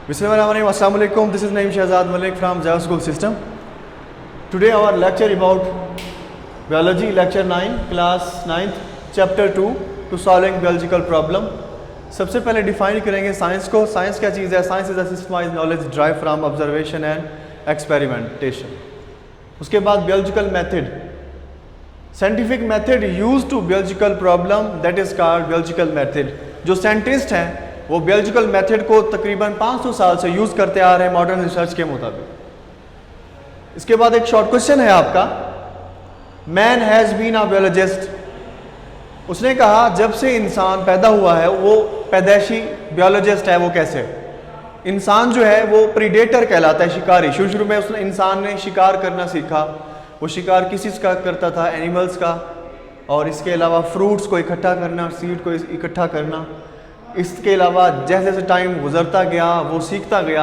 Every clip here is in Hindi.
Bismillahirrahmanirrahim. Assalamu alaikum. This is Naeem Shahzad Malik from Java School System. Today our lecture about biology, lecture 9, class 9th, chapter 2 to solving biological problem. सबसे पहले डिफाइन करेंगे साइंस को. साइंस क्या चीज़ है? Science is a systematized knowledge drive from observation and experimentation. उसके बाद biological method, scientific method use to biological problem, that is called biological method. जो साइंटिस्ट हैं वो बियोलॉजिकल मेथड को तकरीबन 500 साल से यूज करते आ रहे हैं मॉडर्न रिसर्च के मुताबिक. इसके बाद एक शॉर्ट क्वेश्चन है आपका. Man has been a biologist. उसने कहा जब से इंसान पैदा हुआ है वो पैदाइशी बियोलॉजिस्ट है. वो कैसे? इंसान जो है वो प्रीडेटर कहलाता है, शिकारी. शुरू में उसने इंसान ने शिकार करना सीखा. वो शिकार किस चीज़ का करता था? एनिमल्स का. और इसके अलावा फ्रूट्स को इकट्ठा करना, सीड को इकट्ठा करना. इसके अलावा जैसे जैसे टाइम गुजरता गया वो सीखता गया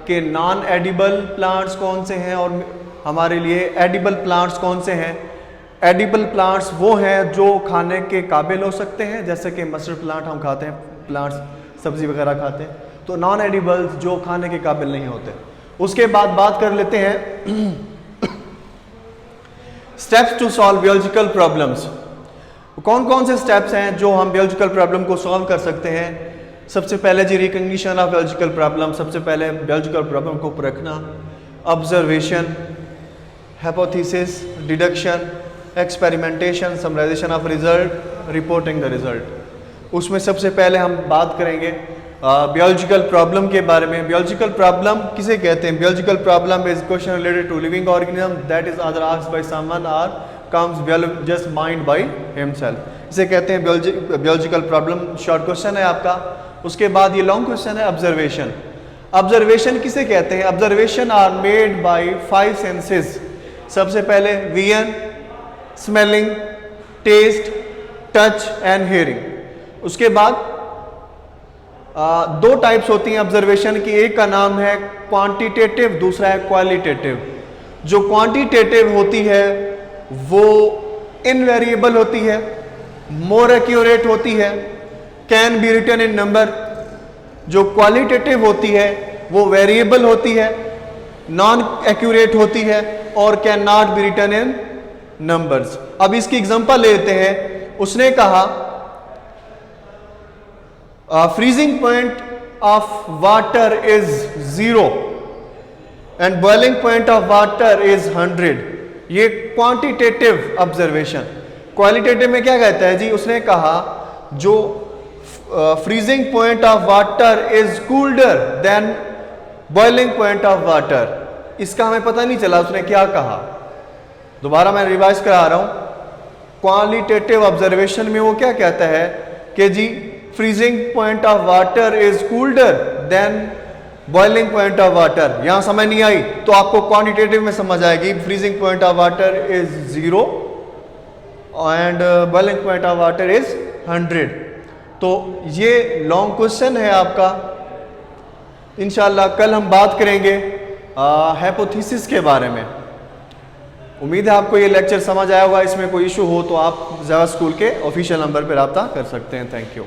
कि नॉन एडिबल प्लांट्स कौन से हैं और हमारे लिए एडिबल प्लांट्स कौन से हैं. एडिबल प्लांट्स वो हैं जो खाने के काबिल हो सकते हैं, जैसे कि मस्टर्ड प्लांट हम खाते हैं, प्लांट्स सब्जी वगैरह खाते हैं. तो नॉन एडिबल्स जो खाने के काबिल नहीं होते. उसके बाद बात कर लेते हैं स्टेप्स टू सॉल्व बियोलॉजिकल प्रॉब्लम्स. कौन कौन से स्टेप्स हैं जो हम बियोलॉजिकल प्रॉब्लम को सॉल्व कर सकते हैं? सबसे पहले जी रिकग्निशन ऑफ बियोलॉजिकल प्रॉब्लम. सबसे पहले बियोलॉजिकल प्रॉब्लम को परखना. Observation, hypothesis, deduction, experimentation, summarization of result, reporting the result. उसमें सबसे पहले हम बात करेंगे बियोलॉजिकल प्रॉब्लम के बारे में. बियोलॉजिकल प्रॉब्लम किसे कहते हैं? Biological problem is question related to living organism that is other asked by someone और comes biologist mind by himself. इसे कहते हैं बियोलॉजिकल प्रॉब्लम. शॉर्ट क्वेश्चन है आपका. उसके बाद ये लॉन्ग क्वेश्चन है ऑब्जर्वेशन. ऑब्जर्वेशन किसे कहते हैं? Observation are made by 5 senses. सबसे पहले vision, smelling, taste, touch and hearing. उसके बाद दो टाइप्स होती हैं ऑब्जर्वेशन की. एक का नाम है क्वांटिटेटिव, दूसरा है क्वालिटेटिव. जो क्वांटिटेटिव होती है वो इनवेरिएबल होती है, मोर एक्यूरेट होती है, can be written in number. जो क्वालिटेटिव होती है वो वेरिएबल होती है, नॉन एक्यूरेट होती है और can not be written in numbers. अब इसकी एग्जांपल लेते हैं. उसने कहा freezing point of water is 0 and boiling point of water is 100. ये क्वांटिटेटिव ऑब्जर्वेशन. क्वालिटेटिव में क्या कहता है जी? उसने कहा जो freezing point of water is colder than boiling point of water. इसका हमें पता नहीं चला उसने क्या कहा. दोबारा मैं रिवाइज करा रहा हूं. क्वालिटेटिव ऑब्जर्वेशन में वो क्या कहता है कि जी freezing point of water is colder than boiling point of water. यहां समझ नहीं आई तो आपको क्वांटिटेटिव में समझ आएगी. Freezing point of water is 0 and boiling point of water is 100. तो ये लॉन्ग क्वेश्चन है आपका. इंशाल्लाह कल हम बात करेंगे हाइपोथेसिस के बारे में. उम्मीद है आपको ये लेक्चर समझ आया होगा. इसमें कोई इशू हो तो आप जावा स्कूल के ऑफिशियल नंबर पर रब्ता कर सकते हैं. Thank you.